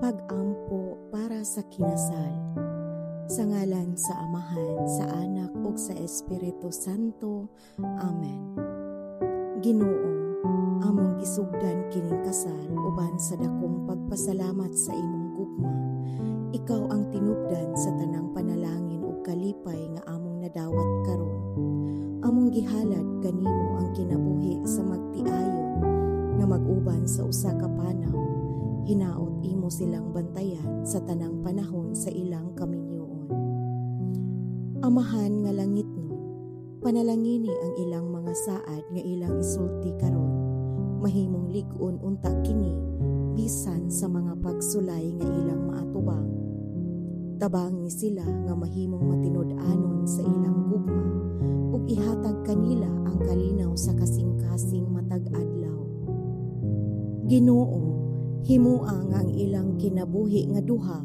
Pag-ampo para sa kinasal. Sa ngalan sa Amahan, sa Anak ug sa Espiritu Santo. Amen. Ginoo, among gisugdan kining kasal uban sa dakong pagpasalamat sa imong gugma. Ikaw ang tinubdan sa tanang panalangin ug kalipay nga among nadawat karon. Among gihalad kanimo ang kinabuhi sa magtiayon nga mag-uban sa usa ka panaw. Hinaot imo silang bantayan sa tanang panahon sa ilang kaminyoon. Amahan nga langit nun, panalangini ang ilang mga saad nga ilang isulti karon. Mahimong lig-on unta kini bisan sa mga pagsulay nga ilang maatubang. Tabang ni sila nga mahimong matinud-anon sa ilang gugma ug ihatag kanila ang kalinaw sa kasing-kasing matag adlaw. Ginoo, himua nga ang ilang kinabuhi nga duha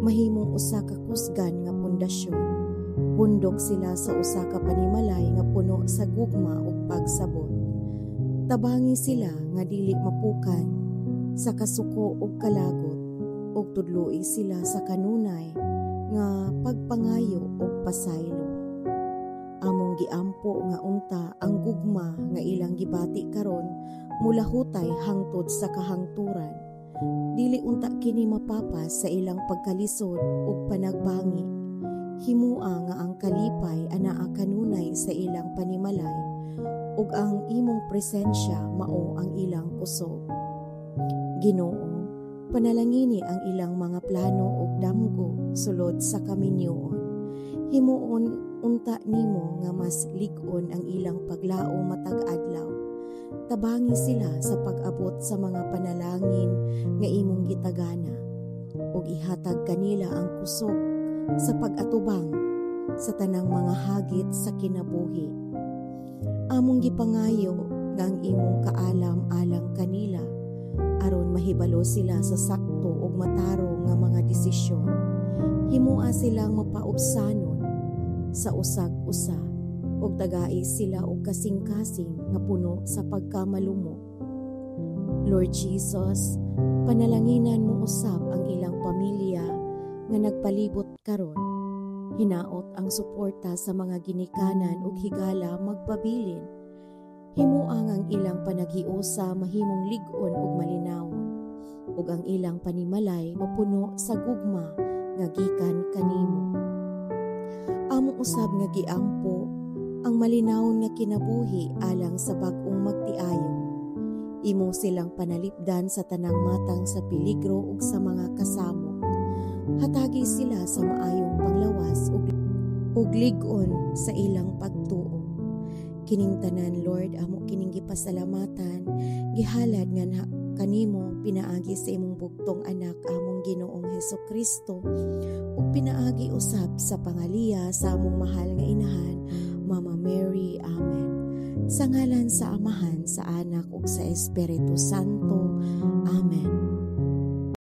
mahimong usa ka kusgan nga pundasyon. Pundok sila sa usa ka panimalay nga puno sa gugma ug pagsabot. Tabangi sila nga dili mapukan sa kasuko ug kalagot ug tudloi sila sa kanunay nga pagpangayo ug pasaylo. Among giampo nga unta ang gugma nga ilang gibati karon mula hutay hangtod sa kahangturan. Dili unta kini mapapas sa ilang pagkalisod ug panagbangi. Himua nga ang kalipay anaa kanunay sa ilang panimalay ug ang imong presensya mao ang ilang kusog. Ginoo, panalangini ang ilang mga plano ug damgo sulod sa kaminyoon. Himuon unta nimo nga mas lig-on ang ilang paglao matag adlaw. Tabangi sila sa pag-abot sa mga panalangin nga imong gitagana ug ihatag kanila ang kusog sa pag-atubang sa tanang mga hagit sa kinabuhi. Among gipangayo nga ang imong kaalam alang kanila aron mahibalo sila sa sakto ug matarong nga mga desisyon. Himua silang mapaubsanon sa usag-usa ug tagai sila og kasing-kasing nga puno sa pagkamalumo. Lord Jesus, panalanginan mo usab ang ilang pamilya nga nagpalibot karon. Hinaot ang suporta sa mga ginikanan ug higala magpabilin. Himuang ang ilang panaghiusa mahimong lig-on ug malinawon ug ang ilang panimalay mapuno sa gugma nga gikan kanimo. Among usab nga giampo ang malinawon nga kinabuhi alang sa bag-ong magtiayon. Imo silang panalipdan sa tanang matang sa peligro ug sa mga kasamo. Hatagi sila sa maayong panglawas ug lig-on sa ilang pagtuo. Kining tanan, Lord, amo kining gipasalamatan, gihalad nga kanimo pinaagi sa imong bugtong anak among Ginoong Hesukristo ug pinaagi usab sa pangaliya sa among mahal nga inahan, Mama Mary. Amen. Sa ngalan sa Amahan, sa Anak ug sa Espiritu Santo. Amen.